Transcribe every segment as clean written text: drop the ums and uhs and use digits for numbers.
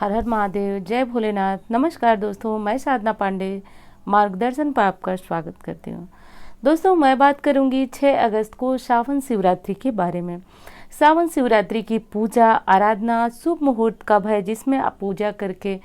हर हर महादेव, जय भोलेनाथ। नमस्कार दोस्तों, मैं साधना पांडे मार्गदर्शन पर आपका स्वागत करती हूँ। दोस्तों, मैं बात करूँगी 6 अगस्त को सावन शिवरात्रि के बारे में। सावन शिवरात्रि की पूजा आराधना शुभ मुहूर्त कब है, जिसमें आप पूजा करके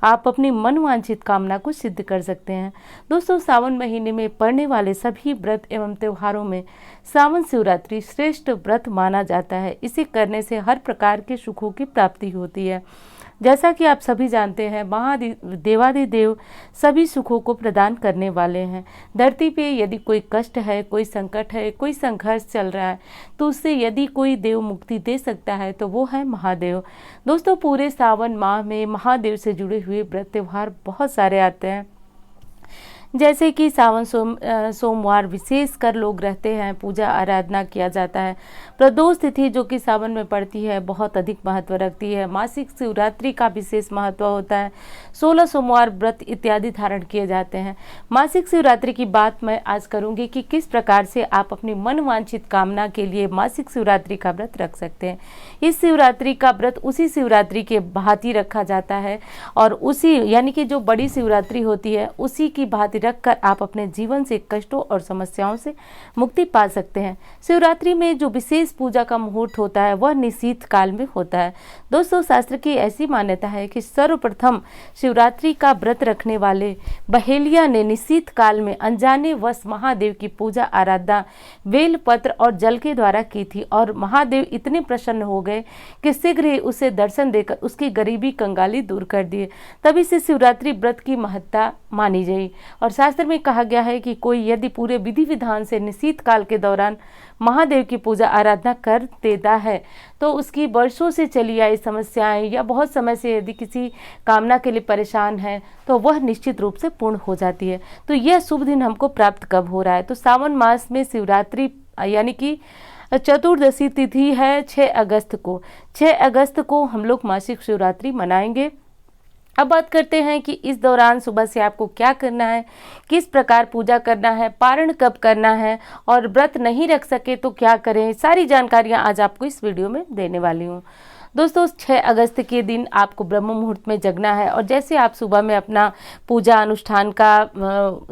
आप अपनी मनवांछित कामना को सिद्ध कर सकते हैं। दोस्तों, सावन महीने में पड़ने वाले सभी व्रत एवं त्योहारों में सावन शिवरात्रि श्रेष्ठ व्रत माना जाता है। इसे करने से हर प्रकार के सुखों की प्राप्ति होती है। जैसा कि आप सभी जानते हैं, देवादिदेव सभी सुखों को प्रदान करने वाले हैं। धरती पे यदि कोई कष्ट है, कोई संकट है, कोई संघर्ष चल रहा है, तो उससे यदि कोई देव मुक्ति दे सकता है तो वो है महादेव। दोस्तों, पूरे सावन माह में महादेव से जुड़े हुए व्रत त्योहार बहुत सारे आते हैं। जैसे कि सावन सोमवार विशेष कर लोग रहते हैं, पूजा आराधना किया जाता है। प्रदोष तिथि जो कि सावन में पड़ती है बहुत अधिक महत्व रखती है। मासिक शिवरात्रि का विशेष महत्व होता है। 16 सोमवार व्रत इत्यादि धारण किए जाते हैं। मासिक शिवरात्रि की बात मैं आज करूंगी कि किस प्रकार से आप अपनी मनवांछित कामना के लिए मासिक शिवरात्रि का व्रत रख सकते हैं। इस शिवरात्रि का व्रत उसी शिवरात्रि के भांति रखा जाता है और उसी यानी कि जो बड़ी शिवरात्रि होती है उसी की भांति रखकर आप अपने जीवन से कष्टों और समस्याओं से मुक्ति पा सकते हैं। शिवरात्रि में जो विशेष पूजा का मुहूर्त होता है वह निशीथ काल में होता है। दोस्तों, शास्त्र की ऐसी मान्यता है कि सर्वप्रथम शिवरात्रि का व्रत रखने वाले बहेलिया ने निशीथ काल में अनजाने वश महादेव की पूजा आराधना बेल पत्र और जल के द्वारा की थी और महादेव इतने प्रसन्न हो गए कि शीघ्र ही उसे दर्शन देकर उसकी गरीबी कंगाली दूर कर दिए। तभी से शिवरात्रि व्रत की महत्ता मानी गई और शास्त्र में कहा गया है कि कोई यदि पूरे विधि विधान से निशीथ काल के दौरान महादेव की पूजा आराधना कर देता है तो उसकी वर्षों से चली आई समस्याएं या बहुत समय से यदि किसी कामना के लिए परेशान है तो वह निश्चित रूप से पूर्ण हो जाती है। तो यह शुभ दिन हमको प्राप्त कब हो रहा है? तो सावन मास में शिवरात्रि यानी कि चतुर्दशी तिथि है 6 अगस्त को। 6 अगस्त को हम लोग मासिक शिवरात्रि मनाएंगे। अब बात करते हैं कि इस दौरान सुबह से आपको क्या करना है, किस प्रकार पूजा करना है, पारण कब करना है और व्रत नहीं रख सके तो क्या करें। सारी जानकारियां आज आपको इस वीडियो में देने वाली हूं। दोस्तों, 6 अगस्त के दिन आपको ब्रह्म मुहूर्त में जगना है और जैसे आप सुबह में अपना पूजा अनुष्ठान का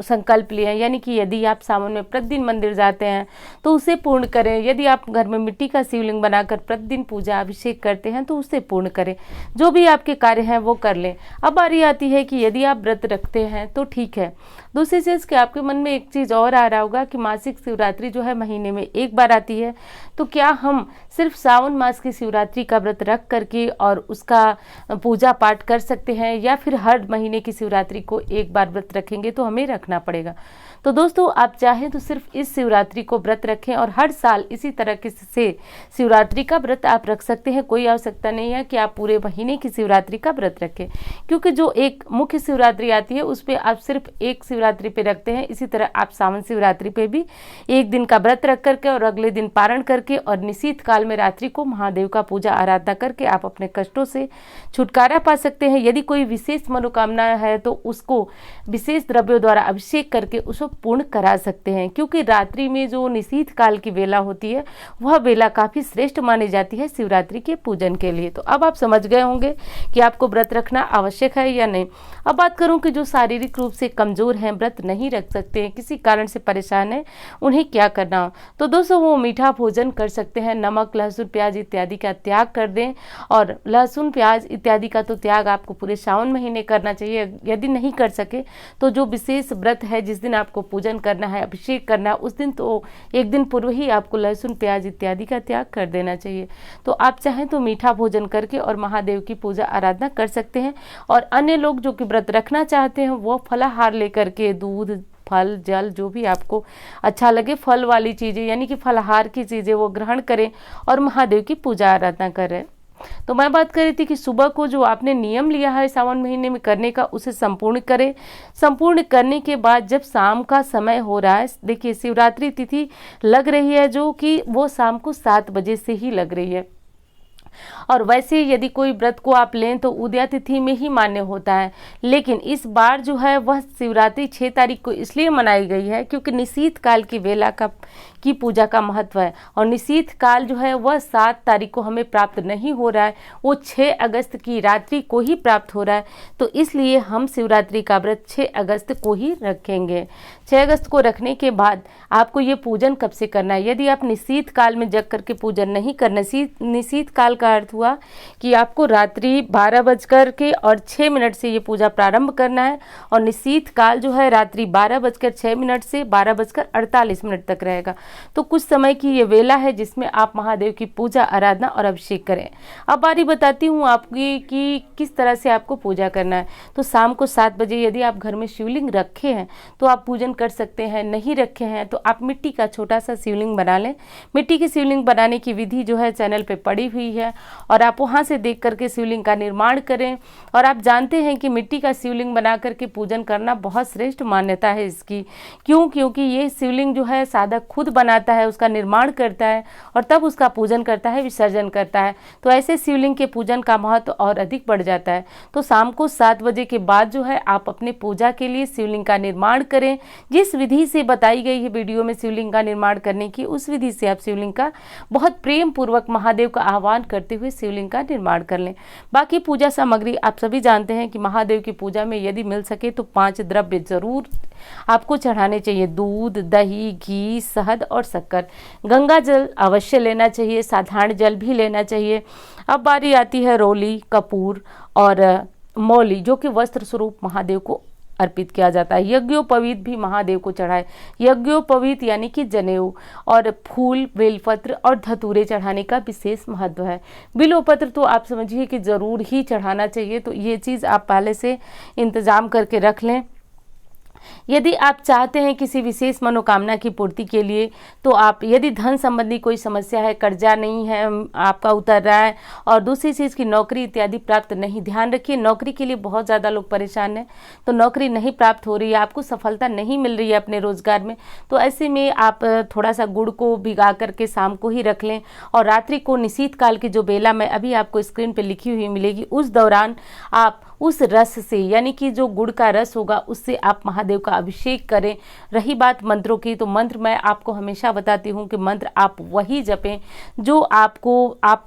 संकल्प लिए, यानी कि यदि आप सावन में प्रतिदिन मंदिर जाते हैं तो उसे पूर्ण करें। यदि आप घर में मिट्टी का शिवलिंग बनाकर प्रतिदिन पूजा अभिषेक करते हैं तो उसे पूर्ण करें। जो भी आपके कार्य हैं वो कर लें। अब बारी आती है कि यदि आप व्रत रखते हैं तो ठीक है। दूसरी चीज़ कि आपके मन में एक चीज़ और आ रहा होगा कि मासिक शिवरात्रि जो है महीने में एक बार आती है, तो क्या हम सिर्फ सावन मास की शिवरात्रि का व्रत रख करके और उसका पूजा पाठ कर सकते हैं या फिर हर महीने की शिवरात्रि को एक बार व्रत रखेंगे तो हमें रखना पड़ेगा? तो दोस्तों, आप चाहें तो सिर्फ इस शिवरात्रि को व्रत रखें और हर साल इसी तरह से शिवरात्रि का व्रत आप रख सकते हैं। कोई आवश्यकता नहीं है कि आप पूरे महीने की शिवरात्रि का व्रत रखें, क्योंकि जो एक मुख्य शिवरात्रि आती है उस पर आप सिर्फ एक शिवरात्रि पे रखते हैं। इसी तरह आप सावन शिवरात्रि पे भी एक दिन का व्रत रख करके और अगले दिन पारण करके और निशीथ काल में रात्रि को महादेव का पूजा आराधना करके आप अपने कष्टों से छुटकारा पा सकते हैं। यदि कोई विशेष मनोकामना है तो उसको विशेष द्रव्यों द्वारा अभिषेक करके उसको पूर्ण करा सकते हैं, क्योंकि रात्रि में जो निशीथ काल की वेला होती है वह वेला काफी श्रेष्ठ मानी जाती है शिवरात्रि के पूजन के लिए। तो अब आप समझ गए होंगे कि आपको व्रत रखना आवश्यक है या नहीं। अब बात करूं कि जो शारीरिक रूप से कमजोर हैं, व्रत नहीं रख सकते हैं, किसी कारण से परेशान है, उन्हें क्या करना हो? तो दोस्तों, वो मीठा भोजन कर सकते हैं। नमक, लहसुन, प्याज इत्यादि का त्याग कर दें और लहसुन, प्याज इत्यादि का तो त्याग आपको पूरे सावन महीने करना चाहिए। यदि नहीं कर सके तो जो विशेष व्रत है जिस दिन आपको पूजन करना है, अभिषेक करना है, उस दिन तो एक दिन पूर्व ही आपको लहसुन, प्याज इत्यादि का त्याग कर देना चाहिए। तो आप चाहें तो मीठा भोजन करके और महादेव की पूजा आराधना कर सकते हैं। और अन्य लोग जो कि व्रत रखना चाहते हैं वो फलाहार लेकर के दूध, फल, जल, जो भी आपको अच्छा लगे फल वाली चीज़ें यानी कि फलाहार की चीज़ें वो ग्रहण करें और महादेव की पूजा आराधना करें। तो मैं बात कर रही थी कि सुबह को जो आपने नियम लिया है सावन महीने में करने का उसे संपूर्ण करें। संपूर्ण करने के बाद जब शाम का समय हो रहा है, देखिए शिवरात्रि तिथि लग रही है जो कि वो शाम को 7 बजे से ही लग रही है। और वैसे यदि कोई व्रत को आप लें तो उदया तिथि में ही मान्य होता है, लेकिन इस बार जो है वह शिवरात्रि 6 तारीख को इसलिए मनाई गई है क्योंकि निशीथ काल की वेला की पूजा का महत्व है। और निशीथ काल जो है वह 7 तारीख को हमें प्राप्त नहीं हो रहा है, वो 6 अगस्त की रात्रि को ही प्राप्त हो रहा है। तो इसलिए हम शिवरात्रि का व्रत 6 अगस्त को ही रखेंगे। 6 अगस्त को रखने के बाद आपको ये पूजन कब से करना है? यदि आप निशीथ काल में जग करके पूजन नहीं करना, निशीथ काल का अर्थ हुआ कि आपको रात्रि 12:06 से ये पूजा प्रारंभ करना है और निशीथ काल जो है रात्रि 12:06 से 12:48 तक रहेगा। तो कुछ समय की ये वेला है जिसमें आप महादेव की पूजा आराधना और अभिषेक करें। अब बारी बताती हूँ आपकी कि किस तरह से आपको पूजा करना है। तो शाम को 7 बजे यदि आप घर में शिवलिंग रखे हैं तो आप पूजन कर सकते हैं, नहीं रखे हैं तो आप मिट्टी का छोटा सा शिवलिंग बना लें। मिट्टी की शिवलिंग बनाने की विधि जो है चैनल पे पड़ी हुई है और आप वहाँ से देख करके शिवलिंग का निर्माण करें। और आप जानते हैं कि मिट्टी का शिवलिंग बना करके पूजन करना बहुत श्रेष्ठ मान्यता है इसकी। क्यों? क्योंकि ये शिवलिंग जो है साधक खुद बनाता है, उसका निर्माण करता है और तब उसका पूजन करता है, विसर्जन करता है। तो ऐसे शिवलिंग के पूजन का महत्व और अधिक बढ़ जाता है। तो शाम को 7 बजे के बाद जो है आप अपने पूजा के लिए शिवलिंग का निर्माण करें। जिस विधि से बताई गई है वीडियो में शिवलिंग का निर्माण करने की, उस विधि से आप शिवलिंग का बहुत प्रेम पूर्वक महादेव का आह्वान करते हुए शिवलिंग का निर्माण कर लें। बाकी पूजा सामग्री आप सभी जानते हैं कि महादेव की पूजा में यदि मिल सके तो 5 द्रव्य जरूर आपको चढ़ाने चाहिए: दूध, दही, घी, शहद और शक्कर। गंगा जल अवश्य लेना चाहिए, साधारण जल भी लेना चाहिए। अब बारी आती है रोली, कपूर और मौली, जो कि वस्त्र स्वरूप महादेव को अर्पित किया जाता है। यज्ञोपवीत भी महादेव को चढ़ाए। यज्ञोपवीत यानी कि जनेऊ और फूल, बेलपत्र और धतूरे चढ़ाने का विशेष महत्व है। बिल्वपत्र तो आप समझिए कि जरूर ही चढ़ाना चाहिए, तो ये चीज़ आप पहले से इंतजाम करके रख लें। यदि आप चाहते हैं किसी विशेष मनोकामना की पूर्ति के लिए, तो आप यदि धन संबंधी कोई समस्या है, कर्जा नहीं है आपका उतर रहा है और दूसरी चीज़ की नौकरी इत्यादि प्राप्त नहीं, ध्यान रखिए नौकरी के लिए बहुत ज़्यादा लोग परेशान हैं, तो नौकरी नहीं प्राप्त हो रही है, आपको सफलता नहीं मिल रही है अपने रोजगार में, तो ऐसे में आप थोड़ा सा गुड़ को भिगा करके शाम को ही रख लें और रात्रि को निशीथ काल की जो बेला मैं अभी आपको स्क्रीन पर लिखी हुई मिलेगी, उस दौरान आप उस रस से यानी कि जो गुड़ का रस होगा उससे आप महादेव का अभिषेक करें। रही बात मंत्रों की, तो मंत्र मैं आपको हमेशा बताती हूँ कि मंत्र आप वही जपें जो आप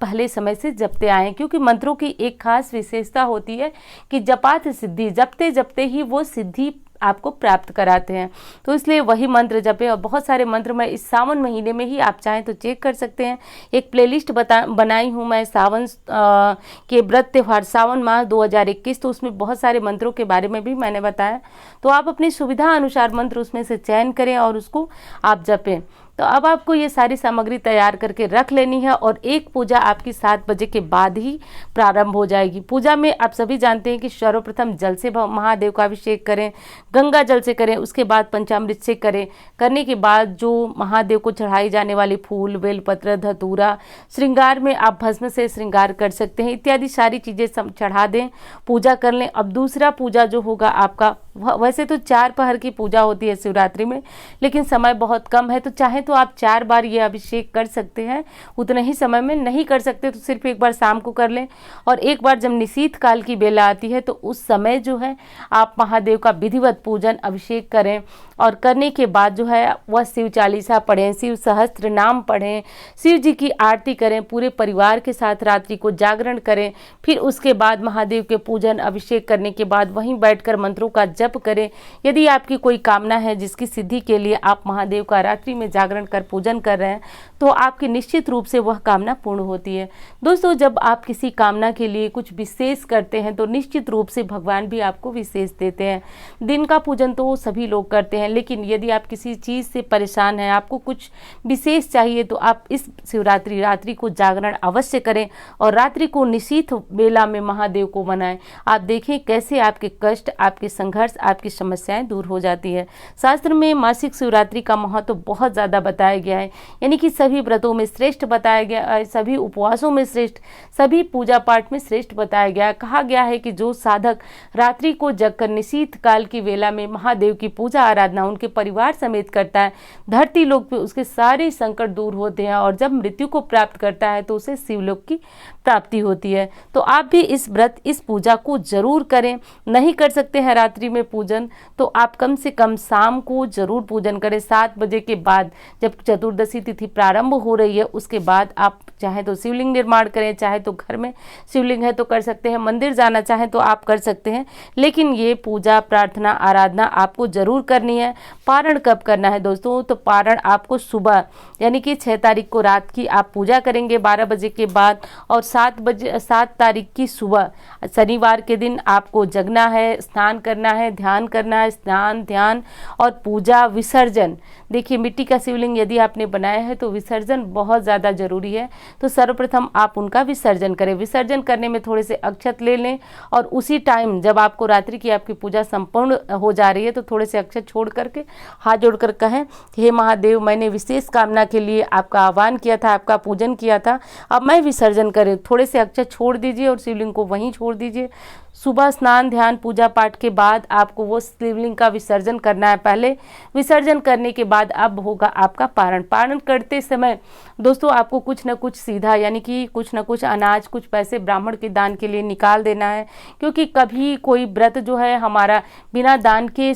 पहले समय से जपते आए हैं, क्योंकि मंत्रों की एक खास विशेषता होती है कि जपात सिद्धि, जपते जपते ही वो सिद्धि आपको प्राप्त कराते हैं। तो इसलिए वही मंत्र जपे। और बहुत सारे मंत्र मैं इस सावन महीने में ही आप चाहें तो चेक कर सकते हैं। एक प्लेलिस्ट बनाई हूँ मैं सावन के व्रत त्योहार सावन माह 2021, तो उसमें बहुत सारे मंत्रों के बारे में भी मैंने बताया। तो आप अपनी सुविधा अनुसार मंत्र उसमें से चयन करें और उसको आप जपें। तो अब आपको ये सारी सामग्री तैयार करके रख लेनी है और एक पूजा आपकी 7 बजे के बाद ही प्रारंभ हो जाएगी। पूजा में आप सभी जानते हैं कि सर्वप्रथम जल से महादेव का अभिषेक करें, गंगा जल से करें, उसके बाद पंचामृत से करें। करने के बाद जो महादेव को चढ़ाई जाने वाली फूल, बेलपत्र, धतूरा, श्रृंगार में आप भस्म से श्रृंगार कर सकते हैं, इत्यादि सारी चीज़ें सब चढ़ा दें, पूजा कर लें। अब दूसरा पूजा जो होगा आपका, वैसे तो 4 पहर की पूजा होती है शिवरात्रि में, लेकिन समय बहुत कम है, तो चाहे तो आप 4 बार ये अभिषेक कर सकते हैं उतने ही समय में। नहीं कर सकते तो सिर्फ एक बार शाम को कर लें और एक बार जब निशीथ काल की बेला आती है तो उस समय जो है आप महादेव का विधिवत पूजन अभिषेक करें। और करने के बाद जो है वह शिव चालीसा पढ़ें, शिव सहस्त्र नाम पढ़ें, शिव जी की आरती करें, पूरे परिवार के साथ रात्रि को जागरण करें। फिर उसके बाद महादेव के पूजन अभिषेक करने के बाद वहीं बैठकर मंत्रों का जप करें। यदि आपकी कोई कामना है जिसकी सिद्धि के लिए आप महादेव का रात्रि में जागरण कर पूजन कर रहे हैं, तो आपकी निश्चित रूप से वह कामना पूर्ण होती है। दोस्तों, जब आप किसी कामना के लिए कुछ विशेष करते हैं तो निश्चित रूप से भगवान भी आपको विशेष देते हैं। दिन का पूजन तो सभी लोग करते हैं, लेकिन यदि आप किसी चीज़ से परेशान हैं, आपको कुछ विशेष चाहिए, तो आप इस शिवरात्रि रात्रि को जागरण अवश्य करें और रात्रि को निशीथ बेला में महादेव को मनाएं। आप देखें कैसे आपके कष्ट, आपके संघर्ष वर्ष आपकी समस्याएं दूर हो जाती है। शास्त्र में मासिक शिवरात्रि का महत्व बहुत ज़्यादा बताया गया है, यानी कि सभी व्रतों में श्रेष्ठ बताया गया है, सभी उपवासों में श्रेष्ठ, सभी पूजा पाठ में श्रेष्ठ बताया गया है। कहा गया है कि जो साधक रात्रि को जगकर निशीथ काल की वेला में महादेव की पूजा आराधना उनके परिवार समेत करता है, धरती लोक पे उसके सारे संकट दूर होते हैं, और जब मृत्यु को प्राप्त करता है तो उसे शिवलोक की प्राप्ति होती है। तो आप भी इस व्रत, इस पूजा को जरूर करें। नहीं कर सकते हैं रात्रि में पूजन, तो आप कम से कम शाम को जरूर पूजन करें। 7 बजे के बाद, जब चतुर्दशी तिथि प्रारंभ हो रही है, उसके बाद आप चाहे तो शिवलिंग निर्माण करें, चाहे तो घर में शिवलिंग है तो कर सकते हैं, मंदिर जाना चाहें तो आप कर सकते हैं, लेकिन ये पूजा, प्रार्थना, आराधना आपको जरूर करनी है। पारण कब करना है दोस्तों? तो पारण आपको सुबह, यानी कि 6 तारीख को रात की आप पूजा करेंगे 12 बजे के बाद, और 7 तारीख की सुबह शनिवार के दिन आपको जगना है, स्नान करना है, ध्यान करना है। स्नान, ध्यान और पूजा, विसर्जन, देखिए मिट्टी का शिवलिंग यदि आपने बनाया है तो विसर्जन बहुत ज़्यादा जरूरी है। तो सर्वप्रथम आप उनका विसर्जन करें। विसर्जन करने में थोड़े से अक्षत ले लें, और उसी टाइम जब आपको रात्रि की आपकी पूजा संपूर्ण हो जा रही है तो थोड़े से अक्षत छोड़ करके हाथ जोड़कर कहें, हे महादेव, मैंने विशेष कामना के लिए आपका आह्वान किया था, आपका पूजन किया था, अब मैं विसर्जन करें। थोड़े से अक्षत छोड़ दीजिए और शिवलिंग को वहीं छोड़ दीजिए। सुबह स्नान, ध्यान, पूजा पाठ के बाद आपको वो शिवलिंग का विसर्जन करना है। पहले विसर्जन करने के बाद अब होगा आपका पारण। पारण करते समय दोस्तों आपको कुछ न कुछ सीधा, यानी कि कुछ न कुछ अनाज, कुछ पैसे ब्राह्मण के दान के लिए निकाल देना है, क्योंकि कभी कोई व्रत जो है हमारा बिना दान के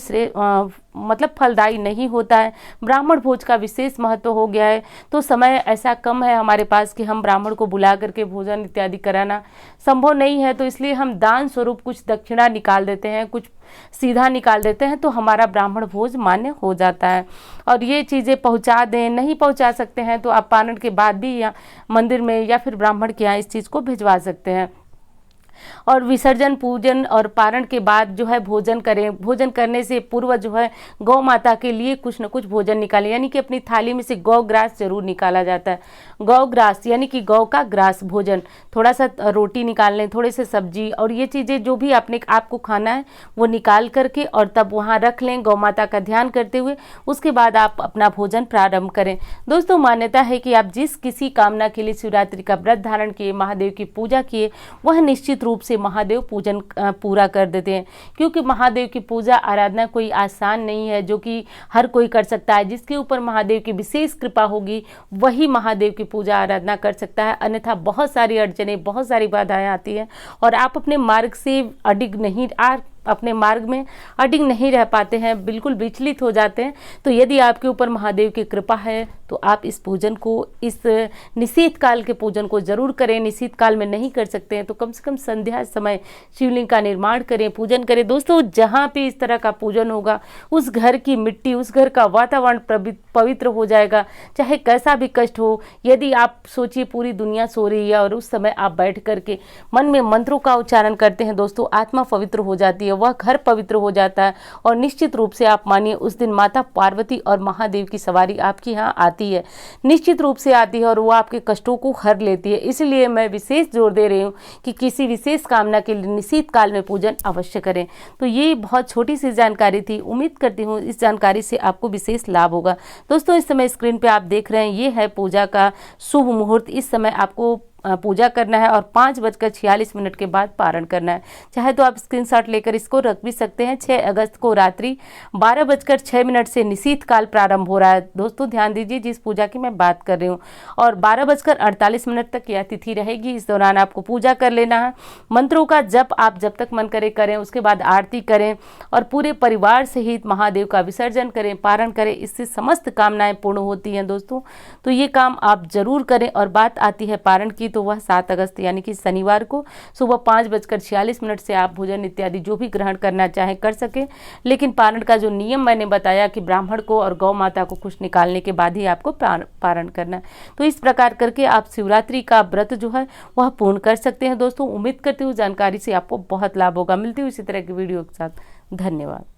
मतलब फलदायी नहीं होता है। ब्राह्मण भोज का विशेष महत्व हो गया है, तो समय ऐसा कम है हमारे पास कि हम ब्राह्मण को बुला करके भोजन इत्यादि कराना संभव नहीं है, तो इसलिए हम दान स्वरूप कुछ दक्षिणा निकाल देते हैं, कुछ सीधा निकाल देते हैं, तो हमारा ब्राह्मण भोज मान्य हो जाता है। और ये चीज़ें पहुंचा दें, नहीं पहुंचा सकते हैं तो आप पारण के बाद भी या मंदिर में या फिर ब्राह्मण के यहाँ इस चीज़ को भिजवा सकते हैं। और विसर्जन, पूजन और पारण के बाद जो है भोजन करें। भोजन करने से पूर्व जो है गौ माता के लिए कुछ न कुछ भोजन निकालें, यानी कि अपनी थाली में से गौ ग्रास जरूर निकाला जाता है। गौ ग्रास यानी कि गौ का ग्रास भोजन, थोड़ा सा रोटी निकाल लें, थोड़े से सब्जी, और ये चीज़ें जो भी आपको खाना है वो निकाल करके और तब वहाँ रख लें गौ माता का ध्यान करते हुए। उसके बाद आप अपना भोजन प्रारंभ करें। दोस्तों मान्यता है कि आप जिस किसी कामना के लिए शिवरात्रि का व्रत धारण किए, महादेव की पूजा किए, वह निश्चित रूप से महादेव पूजन पूरा कर देते हैं, क्योंकि महादेव की पूजा आराधना कोई आसान नहीं है जो कि हर कोई कर सकता है। जिसके ऊपर महादेव की विशेष कृपा होगी वही महादेव की पूजा आराधना कर सकता है, अन्यथा बहुत सारी अड़चनें, बहुत सारी बाधाएं आती हैं और आप अपने मार्ग से अपने मार्ग में अडिग नहीं रह पाते हैं, बिल्कुल विचलित हो जाते हैं। तो यदि आपके ऊपर महादेव की कृपा है तो आप इस पूजन को, इस निशीथ काल के पूजन को जरूर करें। निशीथ काल में नहीं कर सकते हैं तो कम से कम संध्या समय शिवलिंग का निर्माण करें, पूजन करें। दोस्तों जहाँ पे इस तरह का पूजन होगा उस घर की मिट्टी, उस घर का वातावरण पवित्र हो जाएगा, चाहे कैसा भी कष्ट हो। यदि आप सोचिए पूरी दुनिया सो रही है और उस समय आप बैठ करके मन में मंत्रों का उच्चारण करते हैं, दोस्तों आत्मा पवित्र हो जाती है, वह घर पवित्र हो जाता है। और निश्चित रूप से आप मानिए उस दिन माता पार्वती और महादेव की सवारी आपके यहाँ आती है, निश्चित रूप से आती है और वो आपके कष्टों को हर लेती है। इसलिए मैं विशेष जोर दे रही हूँ कि किसी विशेष कामना के लिए निशीथ काल में पूजन अवश्य करें। तो ये बहुत छोटी सी जानकारी थी, उम्मीद करती हूँ इस जानकारी से आपको विशेष लाभ होगा। दोस्तों इस समय स्क्रीन पे आप देख रहे हैं ये है पूजा का शुभ मुहूर्त। इस समय आपको पूजा करना है और 5:46 के बाद पारण करना है। चाहे तो आप स्क्रीनशॉट लेकर इसको रख भी सकते हैं। 6 अगस्त को रात्रि 12:06 से निशीथ काल प्रारंभ हो रहा है। दोस्तों ध्यान दीजिए जिस पूजा की मैं बात कर रही हूँ, और 12:48 तक यह तिथि रहेगी। इस दौरान आपको पूजा कर लेना है। मंत्रों का जप आप जब तक मन करे करें, उसके बाद आरती करें और पूरे परिवार सहित महादेव का विसर्जन करें, पारण करें। इससे समस्त कामनाएं पूर्ण होती हैं दोस्तों। तो ये काम आप जरूर करें। और बात आती है पारण की, तो वह 7 अगस्त यानी कि शनिवार को सुबह 5:46 से आप भोजन इत्यादि जो भी ग्रहण करना चाहें कर सके। लेकिन पारण का जो नियम मैंने बताया कि ब्राह्मण को और गौ माता को कुछ निकालने के बाद ही आपको पारण करना है। तो इस प्रकार करके आप शिवरात्रि का व्रत जो है वह पूर्ण कर सकते हैं। दोस्तों उम्मीद करती हूँ जानकारी से आपको बहुत लाभ होगा। मिलती हूँ इसी तरह की वीडियो के साथ। धन्यवाद।